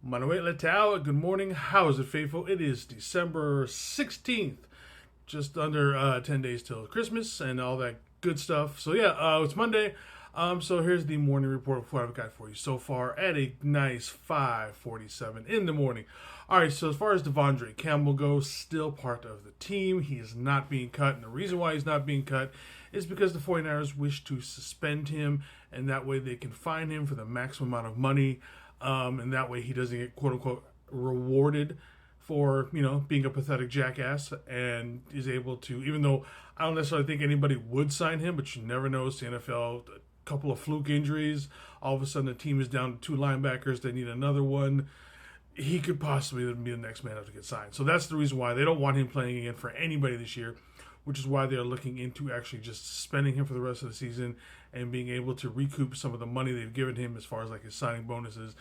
Manuel Letal, good morning. How is it, faithful? It is December 16th, just under 10 days till Christmas and all that good stuff. So, it's Monday. So here's the morning report for what I've got for you so far at a nice 5:47 in the morning. All right, so as far as Devondre Campbell goes, still part of the team. He is not being cut, and the reason why he's not being cut is because the 49ers wish to suspend him, and that way they can fine him for the maximum amount of money, and that way he doesn't get quote-unquote rewarded for, being a pathetic jackass, and is able to, even though I don't necessarily think anybody would sign him, but you never know, it's the NFL, couple of fluke injuries, all of a sudden the team is down to two linebackers, they need another one. He could possibly be the next man up to get signed. So that's the reason why they don't want him playing again for anybody this year, which is why they're looking into actually just suspending him for the rest of the season and being able to recoup some of the money they've given him as far as like his signing bonuses,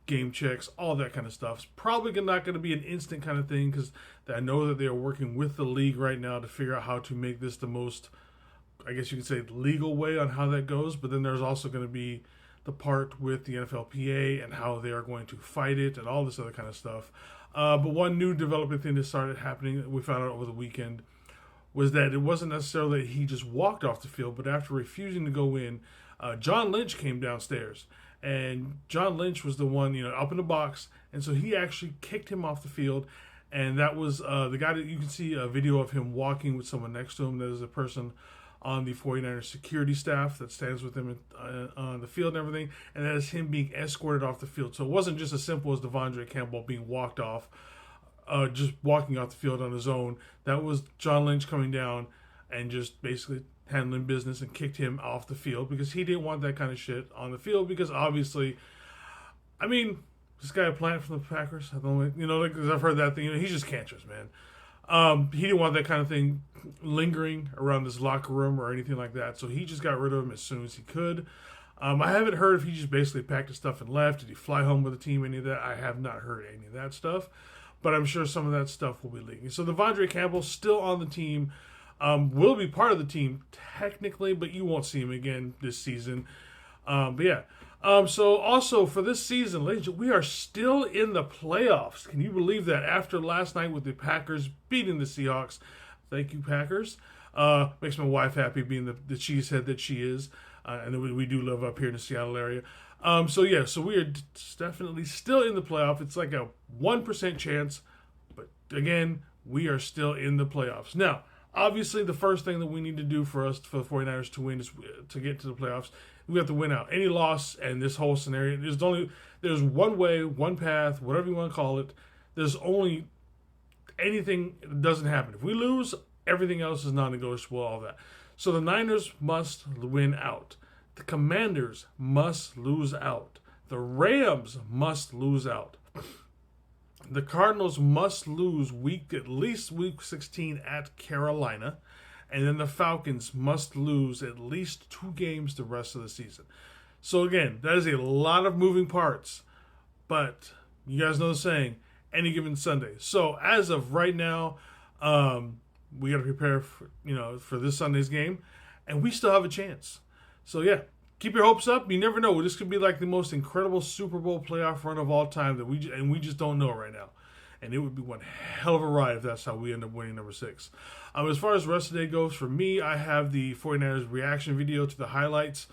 game checks, all that kind of stuff. It's probably not going to be an instant kind of thing, because I know that they are working with the league right now to figure out how to make this the most, I guess you could say, legal way on how that goes. But then there's also going to be the part with the NFLPA and how they are going to fight it and all this other kind of stuff. But one new development thing that started happening that we found out over the weekend was that it wasn't necessarily that he just walked off the field, but after refusing to go in, John Lynch came downstairs. And John Lynch was the one, up in the box. And so he actually kicked him off the field. And that was the guy that you can see a video of him walking with someone next to him. That is a person on the 49ers security staff that stands with him on the field and everything, and that is him being escorted off the field. So it wasn't just as simple as Devondre Campbell being walked off, just walking off the field on his own. That was John Lynch coming down and just basically handling business and kicked him off the field because he didn't want that kind of shit on the field, because obviously, this guy a plant from the Packers, because I've heard that thing, he's just cancerous, man. He didn't want that kind of thing lingering around this locker room or anything like that, so he just got rid of him as soon as he could. I haven't heard if he just basically packed his stuff and left. Did he fly home with the team, any of that? I have not heard any of that stuff, but I'm sure some of that stuff will be leaking. So Devondre Campbell still on the team, will be part of the team technically, but you won't see him again this season. So also for this season, ladies, we are still in the playoffs. Can you believe that? After last night with the Packers beating the Seahawks. Thank you, Packers. Makes my wife happy, being the cheesehead that she is. And we do live up here in the Seattle area. So we are definitely still in the playoff. It's like a 1% chance. But again, we are still in the playoffs. Now, obviously, the first thing that we need to do for the 49ers to win is to get to the playoffs. We have to win out. Any loss and this whole scenario, there's one way, one path, whatever you want to call it. There's only anything that doesn't happen. If we lose, everything else is non-negotiable, all that. So the Niners must win out. The Commanders must lose out. The Rams must lose out. The Cardinals must lose at least week 16 at Carolina. And then the Falcons must lose at least 2 games the rest of the season. So again, that is a lot of moving parts. But you guys know the saying, any given Sunday. So as of right now, we got to prepare for this Sunday's game. And we still have a chance. So keep your hopes up. You never know. This could be like the most incredible Super Bowl playoff run of all time that we just don't know right now. And it would be one hell of a ride if that's how we end up winning number 6. As far as the rest of the day goes, for me, I have the 49ers reaction video to the highlights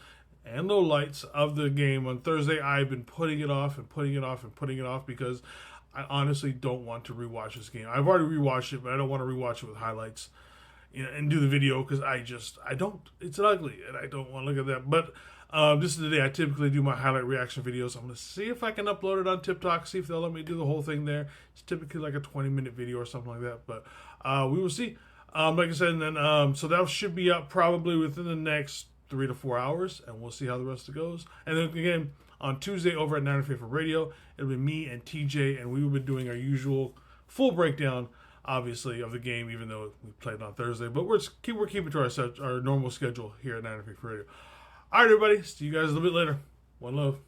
and lowlights of the game on Thursday. I've been putting it off because I honestly don't want to rewatch this game. I've already rewatched it, but I don't want to rewatch it with highlights and do the video because I don't. It's ugly, and I don't want to look at that. But this is the day I typically do my highlight reaction videos. I'm going to see if I can upload it on TikTok, see if they'll let me do the whole thing there. It's typically like a 20-minute video or something like that, but we will see. Like I said, and then so that should be up probably within the next 3 to 4 hours, and we'll see how the rest of it goes. And then again, on Tuesday over at 9 Faithful Radio, it'll be me and TJ, and we will be doing our usual full breakdown, obviously, of the game, even though we played on Thursday. But we're keeping to our normal schedule here at 9 Faithful Radio. All right, everybody. See you guys a little bit later. One love.